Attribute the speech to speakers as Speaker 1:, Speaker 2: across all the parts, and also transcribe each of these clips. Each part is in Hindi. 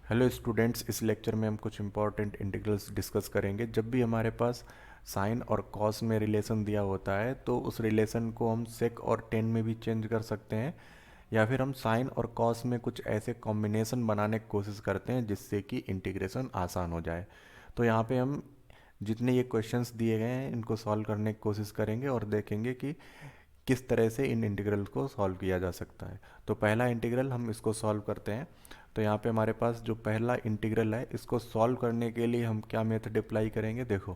Speaker 1: हेलो स्टूडेंट्स, इस लेक्चर में हम कुछ इंपॉर्टेंट इंटीग्रल्स डिस्कस करेंगे। जब भी हमारे पास साइन और कॉस में रिलेशन दिया होता है तो उस रिलेशन को हम सेक और टेन में भी चेंज कर सकते हैं, या फिर हम साइन और कॉस में कुछ ऐसे कॉम्बिनेशन बनाने की कोशिश करते हैं जिससे कि इंटीग्रेशन आसान हो जाए। तो यहाँ पे हम जितने ये क्वेश्चंस दिए गए हैं इनको सॉल्व करने की कोशिश करेंगे और देखेंगे कि किस तरह से इन इंटीग्रल को सॉल्व किया जा सकता है। तो पहला इंटीग्रल हम इसको सॉल्व करते हैं। तो यहाँ पे हमारे पास जो पहला इंटीग्रल है इसको सॉल्व करने के लिए हम क्या मेथड अप्लाई करेंगे, देखो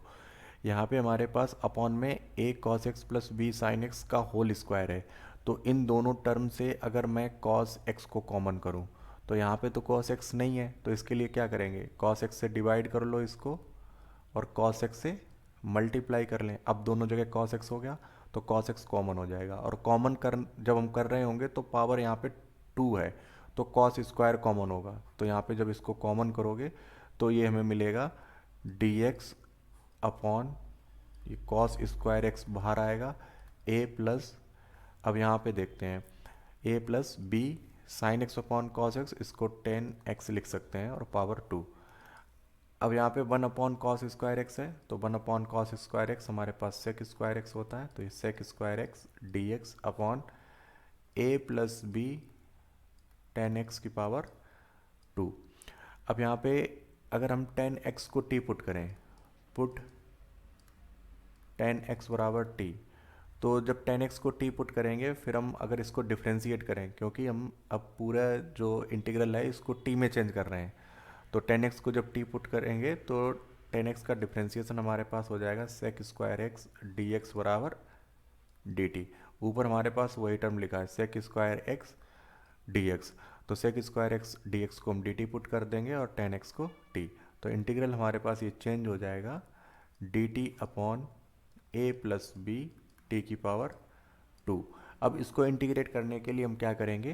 Speaker 1: यहाँ पे हमारे पास अपॉन में a cos x plus B sine X का होल स्क्वायर है। तो इन दोनों टर्म से अगर मैं cos x को कॉमन करूँ तो यहाँ पे तो cos x नहीं है, तो इसके लिए क्या करेंगे, cos x से डिवाइड कर लो इसको और cos x से मल्टीप्लाई कर लें। अब दोनों जगह cos x हो गया तो cos x कॉमन हो जाएगा, और कॉमन कर जब हम कर रहे होंगे तो पावर यहाँ पे 2 है तो cos स्क्वायर कॉमन होगा। तो यहाँ पे जब इसको कॉमन करोगे तो ये हमें मिलेगा dx अपॉन ये cos स्क्वायर x बाहर आएगा a प्लस, अब यहाँ पे देखते हैं a plus B sine X upon cos X, इसको 10x लिख सकते हैं और पावर 2। अब यहाँ पे 1 अपॉन कॉस स्क्वायर एक्स है तो 1 अपॉन कॉस स्क्वायर एक्स हमारे पास सेक स्क्वायर एक्स होता है, तो ये sec square x D x upon a plus b 10x की पावर 2। अब यहाँ पे अगर हम 10x को t पुट करें, पुट 10x बराबर t, तो जब 10x को t पुट करेंगे फिर हम अगर इसको डिफ्रेंशिएट करें, क्योंकि हम अब पूरा जो इंटीग्रल है इसको t में चेंज कर रहे हैं, तो 10x को जब t पुट करेंगे तो 10x का डिफ्रेंशिएशन हमारे पास हो जाएगा sec square x D x बराबर डी टी। ऊपर हमारे पास वही टर्म लिखा है sec square x D x, तो sec square x D x को हम डी टी पुट कर देंगे और 10x को t, तो इंटीग्रल हमारे पास ये चेंज हो जाएगा D T upon a plus b T की पावर 2। अब इसको इंटीग्रेट करने के लिए हम क्या करेंगे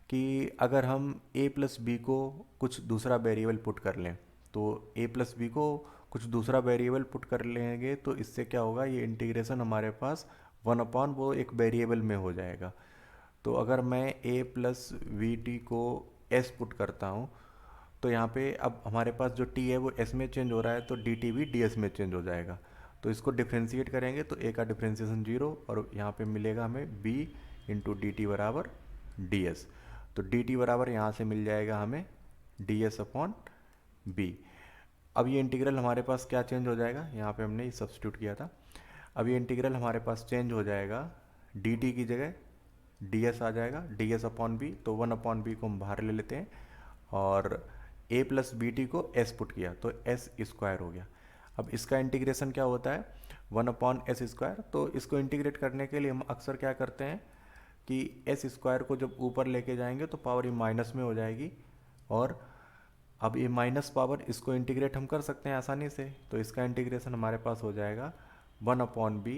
Speaker 1: कि अगर हम a प्लस बी को कुछ दूसरा वेरिएबल पुट कर लें, तो a प्लस बी को कुछ दूसरा वेरिएबल पुट कर लेंगे तो इससे क्या होगा, ये इंटीग्रेशन हमारे पास 1 अपॉन वो एक वेरिएबल में हो जाएगा। तो अगर मैं a प्लस वी टी को s पुट करता हूँ तो यहाँ पे अब हमारे पास जो t है वो s में चेंज हो रहा है तो dt भी ds में चेंज हो जाएगा। तो इसको डिफ्रेंशिएट करेंगे तो a का डिफ्रेंशिएशन 0 और यहाँ पे मिलेगा हमें b इंटू डी टी बराबर ds। तो dt बराबर यहाँ से मिल जाएगा हमें ds अपॉन b। अब ये इंटीग्रल हमारे पास क्या चेंज हो जाएगा, यहाँ पे हमने सब्स्टिट्यूट किया था। अब ये इंटीग्रल हमारे पास चेंज हो जाएगा dt की जगह ds आ जाएगा ds अपॉन बी, तो 1 अपॉन बी को हम बाहर ले लेते हैं और a प्लस बी टी को s पुट किया तो s स्क्वायर हो गया। अब इसका इंटीग्रेशन क्या होता है 1 अपॉन एस स्क्वायर, तो इसको इंटीग्रेट करने के लिए हम अक्सर क्या करते हैं कि एस स्क्वायर को जब ऊपर लेके जाएंगे तो पावर ये माइनस में हो जाएगी, और अब ये माइनस पावर इसको इंटीग्रेट हम कर सकते हैं आसानी से, तो इसका इंटीग्रेशन हमारे पास हो जाएगा 1 अपॉन बी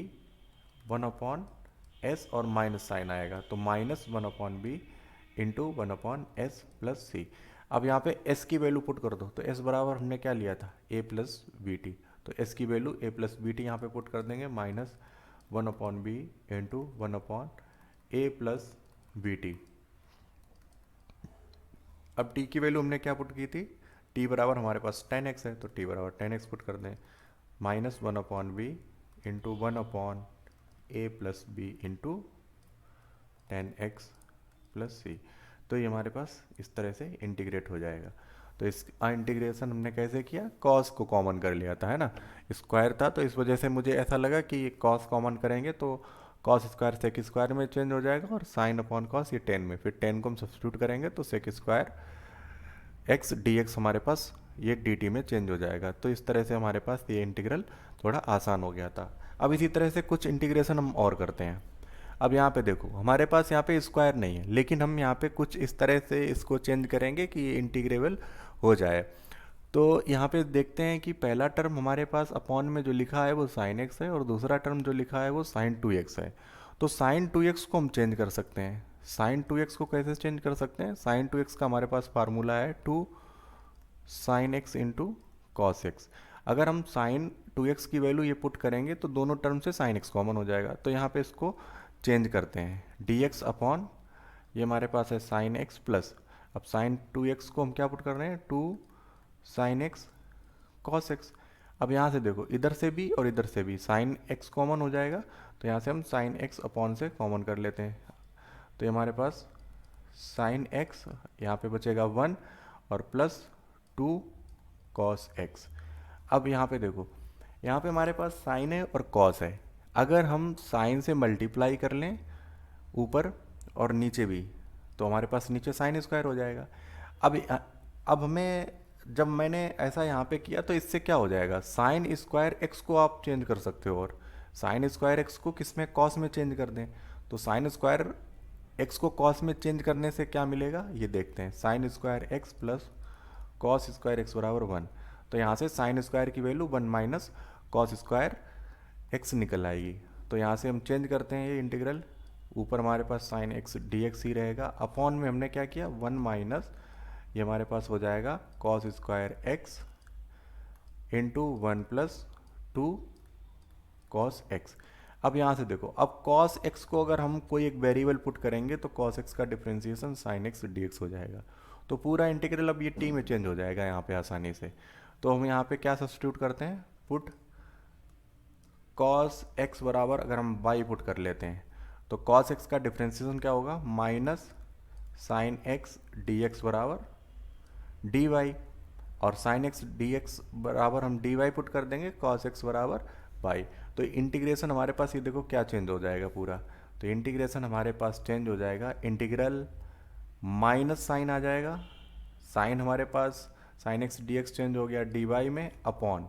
Speaker 1: 1 अपॉन एस और माइनस साइन आएगा तो minus 1 upon b into 1 upon s plus c. अब यहाँ पे s की वैल्यू पुट कर दो, तो s बराबर हमने क्या लिया था a प्लस बी टी, तो s की value a plus b t यहाँ पे पुट कर देंगे minus 1 upon b into 1 upon a plus b t. अब t की वैल्यू हमने क्या पुट की थी, t बराबर हमारे पास 10x है तो t बराबर 10x पुट कर दें minus 1 upon b into 1 upon a plus b into 10x plus c. तो ये हमारे पास इस तरह से इंटीग्रेट हो जाएगा। तो इस इंटीग्रेशन हमने कैसे किया, कॉस को कॉमन कर लिया था, है ना, स्क्वायर था तो इस वजह से मुझे ऐसा लगा कि ये कॉस कॉमन करेंगे तो कॉस स्क्वायर सेक स्क्वायर में चेंज हो जाएगा और साइन अपॉन कॉस ये 10 में, फिर 10 को हम सब्स्टिट्यूट करेंगे तो sec square x D X हमारे पास ये डी टी में चेंज हो जाएगा। तो इस तरह से हमारे पास ये इंटीग्रल थोड़ा आसान हो गया था। अब इसी तरह से कुछ इंटीग्रेशन हम और करते हैं। अब यहाँ पे देखो हमारे पास यहाँ पे स्क्वायर नहीं है, लेकिन हम यहाँ पे कुछ इस तरह से इसको चेंज करेंगे कि ये इंटीग्रेबल हो जाए। तो यहाँ पे देखते हैं कि पहला टर्म हमारे पास अपॉन में जो लिखा है वो साइन एक्स है और दूसरा टर्म जो लिखा है वो साइन 2x है। तो साइन 2x को हम चेंज कर सकते हैं। साइन 2x को कैसे चेंज कर सकते हैं, साइन 2x का हमारे पास फार्मूला है 2 sine x into cos x. अगर हम साइन 2x की वैल्यू ये पुट करेंगे तो दोनों टर्म से साइन x कॉमन हो जाएगा, तो यहाँ पे इसको चेंज करते हैं dx अपॉन ये हमारे पास है साइन x प्लस, अब साइन 2x को हम क्या पुट कर रहे हैं, 2 साइन एक्स कॉस एक्स। अब यहाँ से देखो, इधर से भी और इधर से भी साइन x कॉमन हो जाएगा, तो यहाँ से हम साइन x अपॉन से कॉमन कर लेते हैं। तो ये हमारे पास साइन x यहाँ पे बचेगा 1 और प्लस 2 कॉस x। अब यहाँ पे देखो, यहाँ पे हमारे पास साइन है और कॉस है। अगर हम साइन से मल्टीप्लाई कर लें ऊपर और नीचे भी, तो हमारे पास नीचे साइन स्क्वायर हो जाएगा। अब हमें, जब मैंने ऐसा यहाँ पे किया तो इससे क्या हो जाएगा, साइन स्क्वायर एक्स को आप चेंज कर सकते हो, और साइन स्क्वायर एक्स को किस में, कॉस में चेंज कर दें। तो साइन स्क्वायर एक्स को कॉस में चेंज करने से क्या मिलेगा, ये देखते हैं। Sign square X plus cos square x बराबर 1। तो यहाँ से साइन स्क्वायर की value 1 minus cos square x निकल आएगी। तो यहाँ से हम चेंज करते हैं ये इंटीग्रल, ऊपर हमारे पास साइन एक्स डी एक्स ही रहेगा, अपॉन में हमने क्या किया 1 माइनस, ये हमारे पास हो जाएगा cos square x into 1 plus 2 cos x. अब यहाँ से देखो, अब कॉस एक्स को अगर हम कोई एक वेरिएबल पुट करेंगे तो कॉस एक्स का differentiation sign x D x हो जाएगा। तो पूरा इंटीग्रल अब ये टी में चेंज हो जाएगा यहाँ पे आसानी से। तो हम यहाँ पे क्या सब्स्टिट्यूट करते हैं, पुट कॉस एक्स बराबर, अगर हम वाई पुट कर लेते हैं तो कॉस एक्स का डिफरेंशिएशन क्या होगा, minus sign x D x बराबर डी वाई, और साइन एक्स डी एक्स बराबर हम डी वाई पुट कर देंगे, कॉस एक्स बराबर वाई। तो इंटीग्रेशन हमारे पास ये देखो क्या चेंज हो जाएगा पूरा। तो इंटीग्रेशन हमारे पास चेंज हो जाएगा, इंटीग्रल माइनस साइन आ जाएगा, साइन हमारे पास sine x D x change हो गया डी वाई में, अपॉन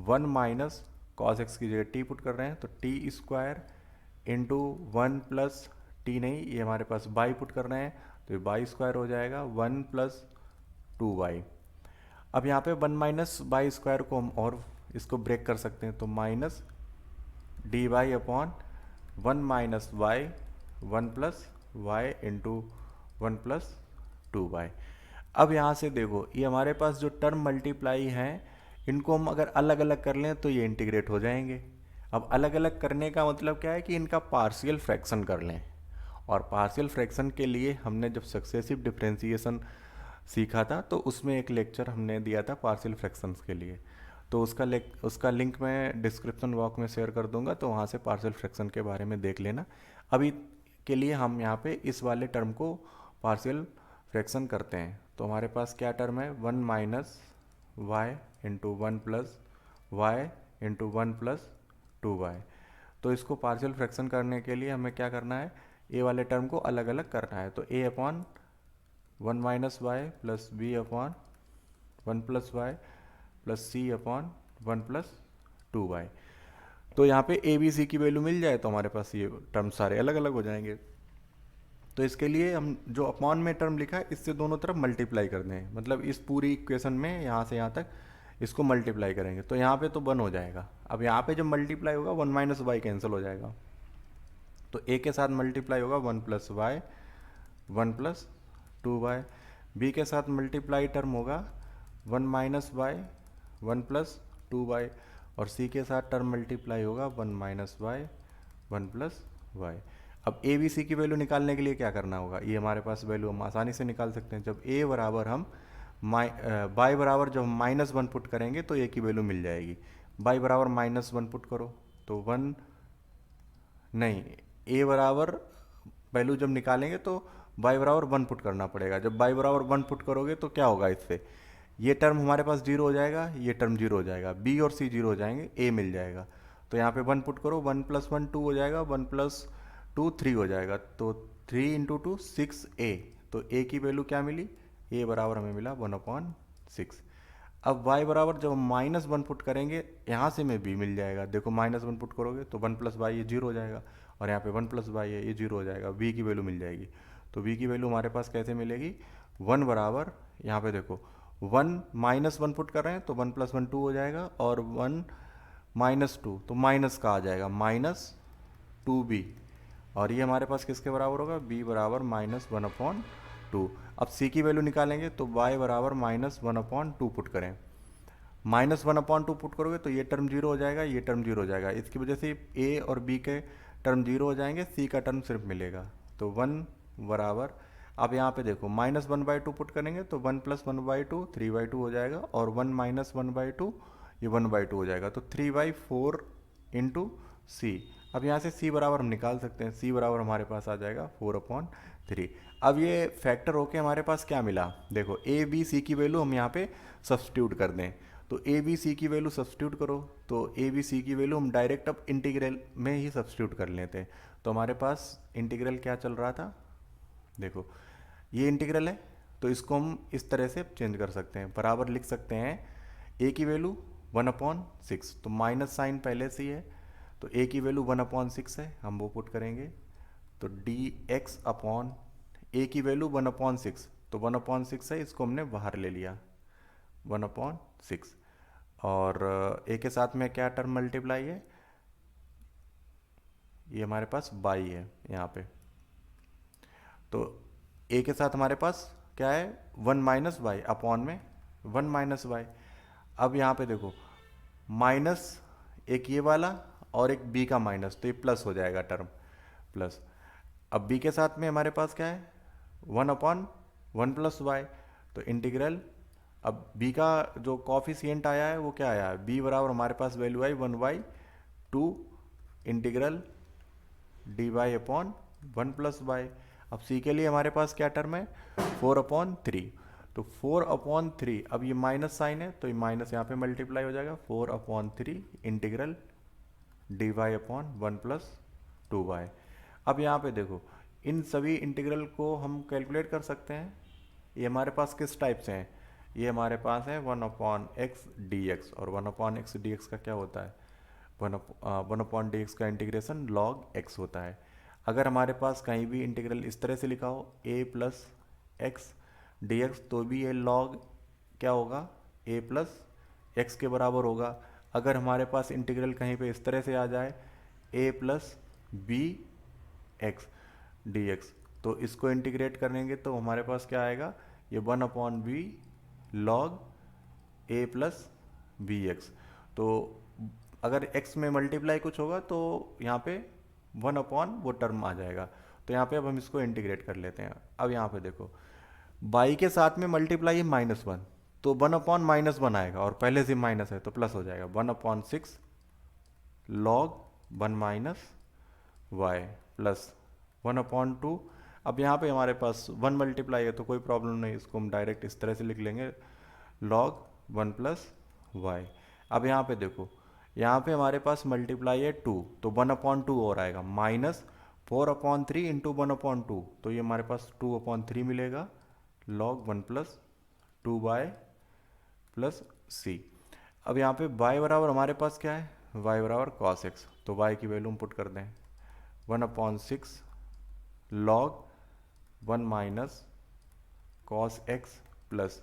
Speaker 1: 1 माइनस कॉस एक्स की जगह टी पुट कर रहे हैं तो t square into 1 plus t नहीं, ये हमारे पास बाई पुट कर रहे हैं तो ये बाई स्क्वायर हो जाएगा 1 प्लस 2y। अब यहाँ पे 1 माइनस बाई स्क्वायर को हम और इसको ब्रेक कर सकते हैं, तो minus D Y upon 1 minus Y 1 plus Y into 1 plus 2y। अब यहाँ से देखो, ये हमारे पास जो टर्म मल्टीप्लाई हैं इनको हम अगर अलग अलग कर लें तो ये इंटीग्रेट हो जाएंगे। अब अलग अलग करने का मतलब क्या है कि इनका पार्शियल फ्रैक्शन कर लें, और पार्शियल फ्रैक्शन के लिए हमने जब सक्सेसिव डिफरेंशिएशन सीखा था तो उसमें एक लेक्चर हमने दिया था पार्शियल फ्रैक्शंस के लिए, तो उसका लिंक मैं डिस्क्रिप्शन बॉक्स में शेयर कर दूंगा, तो वहाँ से पार्शियल फ्रैक्शन के बारे में देख लेना। अभी के लिए हम यहाँ पे इस वाले टर्म को पार्शियल फ्रैक्शन करते हैं। तो हमारे पास क्या टर्म है, 1 minus Y into 1 plus Y into 1 plus 2y। तो इसको पार्शियल फ्रैक्शन करने के लिए हमें क्या करना है, ए वाले टर्म को अलग अलग करना है। तो a upon 1 minus y plus b upon 1 plus y plus c upon 1 plus 2y। तो यहाँ पे ए बी सी की वैल्यू मिल जाए तो हमारे पास ये टर्म सारे अलग अलग हो जाएंगे। तो इसके लिए हम जो अपॉन में टर्म लिखा है इससे दोनों तरफ मल्टीप्लाई कर दें, मतलब इस पूरी इक्वेशन में यहाँ से यहाँ तक इसको मल्टीप्लाई करेंगे तो यहाँ पे तो 1 हो जाएगा। अब यहाँ पे जब मल्टीप्लाई होगा 1 माइनस वाई कैंसिल हो जाएगा, तो ए के साथ मल्टीप्लाई होगा 1 plus Y 1 plus 2y, B के साथ मल्टीप्लाई टर्म होगा 1 माइनस वाई 1 प्लस 2y, और सी के साथ टर्म मल्टीप्लाई होगा 1 माइनस वाई 1 प्लस वाई। अब ए बी सी की वैल्यू निकालने के लिए क्या करना होगा, ये हमारे पास वैल्यू हम आसानी से निकाल सकते हैं। जब ए बराबर हम बाई बराबर जब हम -1 पुट करेंगे तो ए की वैल्यू मिल जाएगी। बाई बराबर -1 पुट करो तो 1 नहीं, ए बराबर वैल्यू जब निकालेंगे तो बाई बराबर 1 पुट करना पड़ेगा। जब बाई बराबर 1 पुट करोगे तो क्या होगा, इससे ये टर्म हमारे पास 0 हो जाएगा, ये टर्म 0 हो जाएगा, बी और सी 0 हो जाएंगे, ए मिल जाएगा। तो यहाँ पे 1 पुट करो, 1 प्लस 1 2 हो जाएगा, 1 प्लस 2 3 हो जाएगा, तो 3 इंटू 2 6a। तो a की वैल्यू क्या मिली, a बराबर हमें मिला 1/6। अब y बराबर जब हम -1 पुट करेंगे यहाँ से हमें b मिल जाएगा। देखो -1 पुट करोगे तो 1 प्लस वाई ये 0 हो जाएगा, और यहाँ पे 1 प्लस वाई है ये 0 हो जाएगा, b की वैल्यू मिल जाएगी। तो b की वैल्यू हमारे पास कैसे मिलेगी, 1 बराबर, यहाँ पे देखो 1 -1 पुट कर रहे हैं तो 1 प्लस 1 2 हो जाएगा, और 1 -2 तो माइनस का आ जाएगा -2b, और ये हमारे पास किसके बराबर होगा, b बराबर -1/2। अब c की वैल्यू निकालेंगे तो y बराबर -1/2 पुट करें, -1/2 पुट करोगे तो ये टर्म 0 हो जाएगा, ये टर्म 0 हो जाएगा, इसकी वजह से a और b के टर्म 0 हो जाएंगे, c का टर्म सिर्फ मिलेगा। तो 1 बराबर, अब यहाँ पे देखो -1/2 पुट करेंगे तो 1 + 1/2 3/2 हो जाएगा, और 1 - 1/2 ये 1/2 हो जाएगा, तो 3/4 इंटू सी। अब यहाँ से सी बराबर हम निकाल सकते हैं, सी बराबर हमारे पास आ जाएगा 4/3। अब ये फैक्टर होके हमारे पास क्या मिला, देखो ए बी सी की वैल्यू हम यहाँ पे सब्स्टिट्यूट कर दें, तो ए बी सी की वैल्यू सब्स्टिट्यूट करो, तो ए बी सी की वैल्यू हम डायरेक्ट अब इंटीग्रल में ही सब्स्टिट्यूट कर लेते हैं। तो हमारे पास इंटीग्रल क्या चल रहा था, देखो ये इंटीग्रल है, तो इसको हम इस तरह से चेंज कर सकते हैं, बराबर लिख सकते हैं ए की वैल्यू 1/6, तो माइनस साइन पहले से ही है, तो ए की वैल्यू 1/6 है, हम वो पुट करेंगे, तो डी एक्स अपॉन ए की वैल्यू 1/6, तो 1/6 है, इसको हमने बाहर ले लिया 1/6, और ए के साथ में क्या टर्म मल्टीप्लाई है, ये हमारे पास बाई है यहाँ पे, तो ए के साथ हमारे पास क्या है 1 - y अपॉन में 1 - y। अब यहाँ पे देखो माइनस एक ये वाला और एक b का माइनस, तो ये प्लस हो जाएगा टर्म प्लस। अब b के साथ में हमारे पास क्या है 1/1 + y, तो इंटीग्रल, अब b का जो कॉफिशिएंट आया है वो क्या आया है, b बराबर हमारे पास वैल्यू आई 1/2 इंटीग्रल dy अपॉन 1 + y। अब c के लिए हमारे पास क्या टर्म है 4/3, तो 4/3, अब ये माइनस साइन है तो ये माइनस यहाँ पे मल्टीप्लाई हो जाएगा 4/3 इंटीग्रल dy अपॉन 1 + 2y। अब यहाँ पे देखो इन सभी इंटीग्रल को हम कैलकुलेट कर सकते हैं, ये हमारे पास किस टाइप से हैं, ये हमारे पास है 1/x dx, और 1/x dx का क्या होता है 1/dx का इंटीग्रेशन log x होता है। अगर हमारे पास कहीं भी इंटीग्रल इस तरह से लिखा हो a + x dx, तो भी ये log क्या होगा a + x के बराबर होगा। अगर हमारे पास इंटीग्रल कहीं पे इस तरह से आ जाए a + b x dx, तो इसको इंटीग्रेट करेंगे तो हमारे पास क्या आएगा, ये 1/b log a + bx। तो अगर x में मल्टीप्लाई कुछ होगा तो यहाँ पे 1/ वो टर्म आ जाएगा, तो यहाँ पे अब हम इसको इंटीग्रेट कर लेते हैं। अब यहाँ पे देखो बाई के साथ में मल्टीप्लाई है -1, तो 1/-1 आएगा, और पहले से माइनस है तो प्लस हो जाएगा 1/6 log 1 - y प्लस 1/2। अब यहाँ पे हमारे पास 1 मल्टीप्लाई है तो कोई प्रॉब्लम नहीं, इसको हम डायरेक्ट इस तरह से लिख लेंगे log 1 + y। अब यहाँ पे देखो यहाँ पे हमारे पास मल्टीप्लाई है 2, तो 1/2 और आएगा, -4/3 इंटू 1/2, तो ये हमारे पास 2/3 मिलेगा log 1 + 2y प्लस c। अब यहाँ पे y बराबर हमारे पास क्या है, y बराबर cos x, तो y की वैल्यू हम पुट कर दें 1/6 log 1 - cos x plus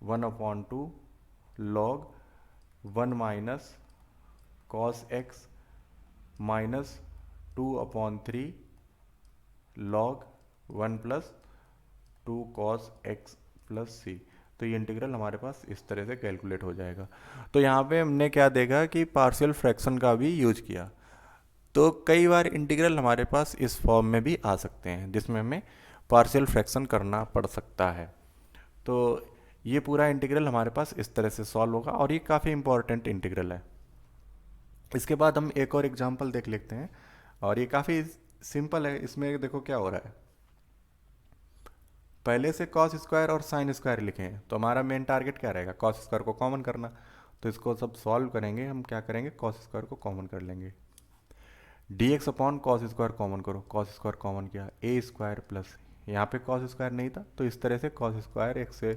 Speaker 1: 1/2 log 1 - cos x minus 2/3 log 1 + 2 cos x plus c। तो ये इंटीग्रल हमारे पास इस तरह से कैलकुलेट हो जाएगा। तो यहाँ पे हमने क्या देखा कि पार्शियल फ्रैक्शन का भी यूज किया, तो कई बार इंटीग्रल हमारे पास इस फॉर्म में भी आ सकते हैं जिसमें हमें पार्शियल फ्रैक्शन करना पड़ सकता है। तो ये पूरा इंटीग्रल हमारे पास इस तरह से सॉल्व होगा, और ये काफ़ी इंपॉर्टेंट इंटीग्रल है। इसके बाद हम एक और एग्जांपल देख लेते हैं, और ये काफ़ी सिंपल है। इसमें देखो क्या हो रहा है, पहले से कॉस स्क्वायर और साइन स्क्वायर लिखे हैं, तो हमारा मेन टारगेट क्या रहेगा, कॉस स्क्वायर को कॉमन करना। तो इसको सब सॉल्व करेंगे, हम क्या करेंगे कॉस स्क्वायर को कॉमन कर लेंगे, D x upon cos square common करो, कॉस स्क्वायर कॉमन किया ए स्क्वायर प्लस, यहाँ पे कॉस स्क्वायर नहीं था तो इस तरह से कॉस स्क्वायर एक से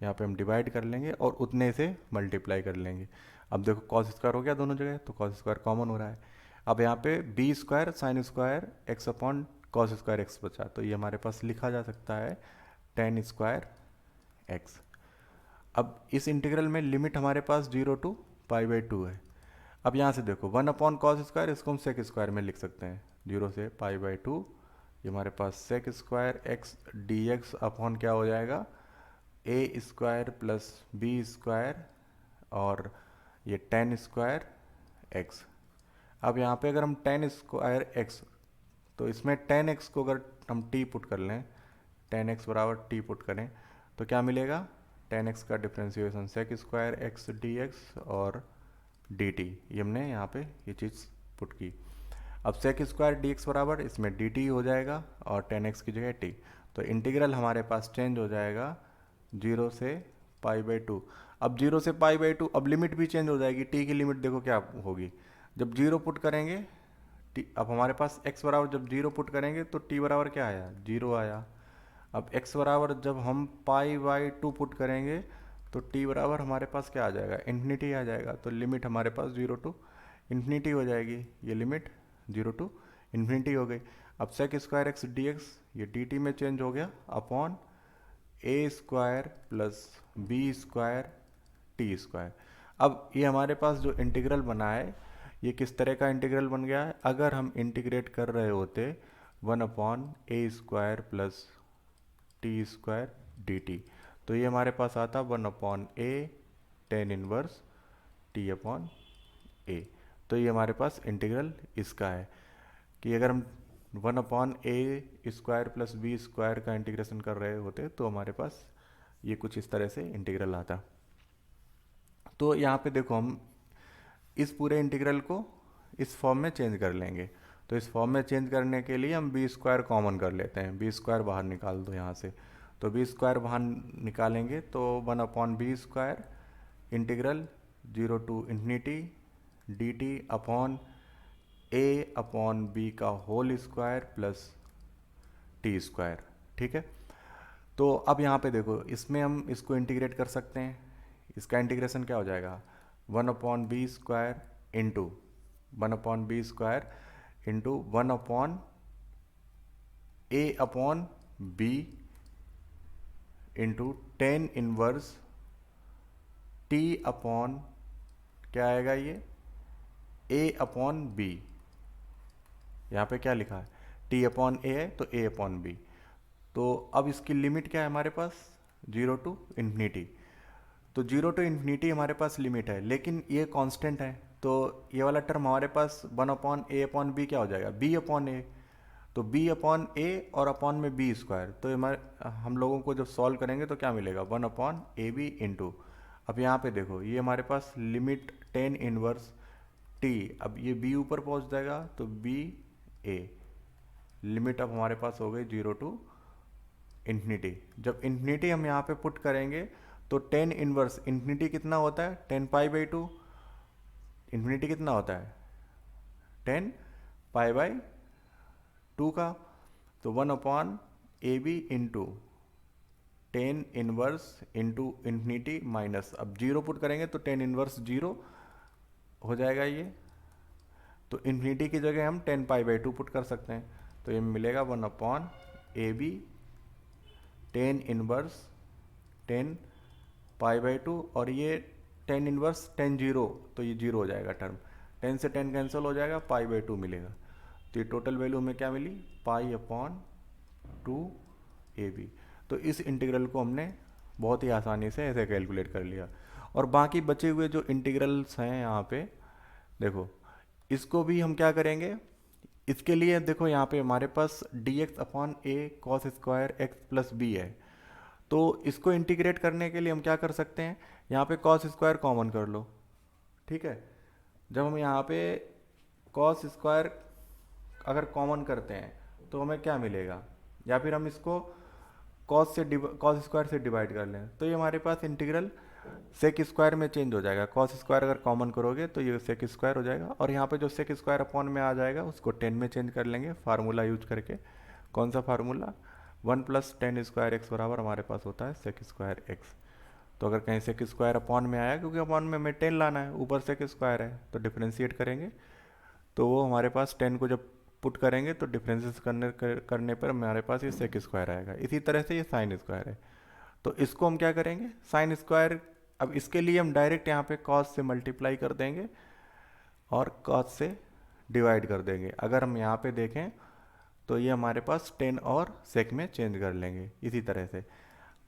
Speaker 1: यहाँ पे हम डिवाइड कर लेंगे और उतने से मल्टीप्लाई कर लेंगे। अब देखो कॉस स्क्वायर हो गया दोनों जगह, तो कॉस स्क्वायर कॉमन हो रहा है। अब यहाँ पे B square sine square X upon cos square X बचा, तो ये हमारे पास लिखा जा सकता है tan स्क्वायर एक्स। अब इस इंटीग्रल में लिमिट हमारे पास 0 to π/2 है। अब यहाँ से देखो 1/cos स्क्वायर, इसको हम सेक स्क्वायर में लिख सकते हैं 0 से π/2, ये हमारे पास sec square x D x upon क्या हो जाएगा a square plus b square और ये tan स्क्वायर एक्स। अब यहाँ पे अगर हम tan स्क्वायर एक्स, तो इसमें tan x को अगर हम t पुट कर लें टेन एक्स बराबर टी पुट करें तो क्या मिलेगा, टेन एक्स का differentiation sec square x D X और डी टी, ये हमने यहाँ पे ये चीज़ पुट की। अब सेक स्क्वायर डी एक्स बराबर इसमें डी टी हो जाएगा और टेन एक्स की जगह टी, तो इंटीग्रल हमारे पास चेंज हो जाएगा 0 से π/2। अब 0 से π/2, अब लिमिट भी चेंज हो जाएगी, टी की लिमिट देखो क्या होगी, जब 0 पुट करेंगे टी, अब हमारे पास x बराबर जब 0 पुट करेंगे तो t बराबर क्या आया, 0 आया। अब x बराबर जब हम π/2 पुट करेंगे तो t बराबर हमारे पास क्या आ जाएगा, इन्फिनिटी आ जाएगा। तो लिमिट हमारे पास 0 टू इन्फिनिटी हो जाएगी, ये लिमिट 0 टू इन्फिनिटी हो गई। अब sec square x D x ये डी टी में चेंज हो गया upon a square plus b square t square. अब ये हमारे पास जो इंटीग्रल बना है ये किस तरह का इंटीग्रल बन गया है, अगर हम इंटीग्रेट कर रहे होते 1/a² plus T square D T, तो ये हमारे पास आता 1/a tan inverse t upon a। तो ये हमारे पास इंटीग्रल इसका है कि अगर हम 1/a² प्लस b² का इंटीग्रेशन कर रहे होते तो हमारे पास ये कुछ इस तरह से इंटीग्रल आता। तो यहाँ पे देखो हम इस पूरे इंटीग्रल को इस फॉर्म में चेंज कर लेंगे। तो इस फॉर्म में चेंज करने के लिए हम b² कॉमन कर लेते हैं, b² बाहर निकाल दो यहाँ से, तो b² बाहर निकालेंगे तो 1/b² integral 0 to infinity D T upon a upon b का whole square plus T square. ठीक है, तो अब यहाँ पे देखो इसमें हम इसको इंटीग्रेट कर सकते हैं, इसका इंटीग्रेशन क्या हो जाएगा 1/b² into 1/b² into 1/a upon b into tan inverse t upon क्या आएगा ये a अपॉन b। यहाँ पे क्या लिखा है t अपॉन a है तो a अपॉन b। तो अब इसकी लिमिट क्या है हमारे पास 0 टू इन्फिनिटी, तो 0 टू इन्फिनिटी हमारे पास लिमिट है, लेकिन ये कांस्टेंट है तो ये वाला टर्म हमारे पास 1/a अपॉन b क्या हो जाएगा b अपॉन a। तो b अपॉन a और अपॉन में b², तो हमारे हम लोगों को जब सॉल्व करेंगे तो क्या मिलेगा 1/ab इंटू, अब यहाँ पे देखो ये हमारे पास लिमिट टेन इनवर्स t, अब ये b ऊपर पहुँच जाएगा तो b a, लिमिट अब हमारे पास हो गई 0 टू इन्फिनिटी। जब इन्फिनिटी हम यहाँ पे पुट करेंगे तो टेन इनवर्स इन्फिनिटी कितना होता है 10π/2, इन्फिनिटी कितना होता है 10π/2 का, तो 1/ab into tan inverse into infinity minus, अब 0 पुट करेंगे तो टेन इनवर्स 0 हो जाएगा ये, तो इन्फिनिटी की जगह हम 10π/2 पुट कर सकते हैं, तो ये मिलेगा 1/ab टेन इनवर्स 10π/2 और ये टेन इनवर्स 10 0, तो ये 0 हो जाएगा टर्म, 10 से 10 कैंसिल हो जाएगा π/2 मिलेगा, तो ये टोटल वैल्यू हमें क्या मिली π/2ab। तो इस इंटीग्रल को हमने बहुत ही आसानी से ऐसे कैलकुलेट कर लिया। और बाकी बचे हुए जो इंटीग्रल्स हैं यहाँ पे देखो, इसको भी हम क्या करेंगे, इसके लिए देखो यहाँ पे हमारे पास dx upon a cos square X plus B है, तो इसको इंटीग्रेट करने के लिए हम क्या कर सकते हैं, यहाँ पे cos स्क्वायर कॉमन कर लो। ठीक है, जब हम यहाँ पे cos स्क्वायर अगर कॉमन करते हैं तो हमें क्या मिलेगा, या फिर हम इसको cos स्क्वायर से डिवाइड कर लें तो ये हमारे पास इंटीग्रल सेक स्क्वायर में चेंज हो जाएगा। cos स्क्वायर अगर कॉमन करोगे तो ये सेक स्क्वायर हो जाएगा, और यहाँ पे जो सेक स्क्वायर अपॉन में आ जाएगा उसको 10 में चेंज कर लेंगे फार्मूला यूज करके। कौन सा फार्मूला, 1 + tan स्क्वायर एक्स बराबर हमारे पास होता है सेक स्क्वायर एक्स। तो अगर कहीं सेक स्क्वायर अपॉन में आया, क्योंकि अपॉन में हमें 10 लाना है, ऊपर सेक स्क्वायर है तो डिफ्रेंशिएट करेंगे, तो वो हमारे पास 10 को जब पुट करेंगे तो डिफ्रेंसेस करने पर हमारे पास ये सेक स्क्वायर आएगा। इसी तरह से ये साइन स्क्वायर है, तो इसको हम क्या करेंगे साइन स्क्वायर, अब इसके लिए हम डायरेक्ट यहाँ पे cos से मल्टीप्लाई कर देंगे और cos से डिवाइड कर देंगे। अगर हम यहाँ पे देखें तो ये हमारे पास 10 और सेक में चेंज कर लेंगे इसी तरह से।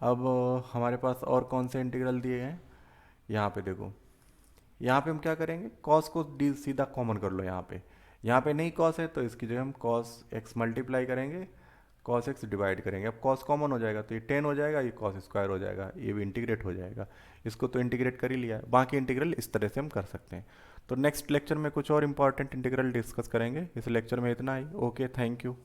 Speaker 1: अब हमारे पास और कौन से इंटीग्रल दिए हैं, यहाँ पे देखो, यहाँ पे हम क्या करेंगे cos को सीधा कॉमन कर लो, यहाँ पे नहीं cos है तो इसकी जगह हम cos x मल्टीप्लाई करेंगे कॉस एक्स डिवाइड करेंगे, अब कॉस कॉमन हो जाएगा तो ये 10 हो जाएगा, ये कॉस स्क्वायर हो जाएगा, ये भी इंटीग्रेट हो जाएगा। इसको तो इंटीग्रेट कर ही लिया है, बाकी इंटीग्रल इस तरह से हम कर सकते हैं। तो नेक्स्ट लेक्चर में कुछ और इंपॉर्टेंट इंटीग्रल डिस्कस करेंगे। इस लेक्चर में इतना ही। Okay, thank you.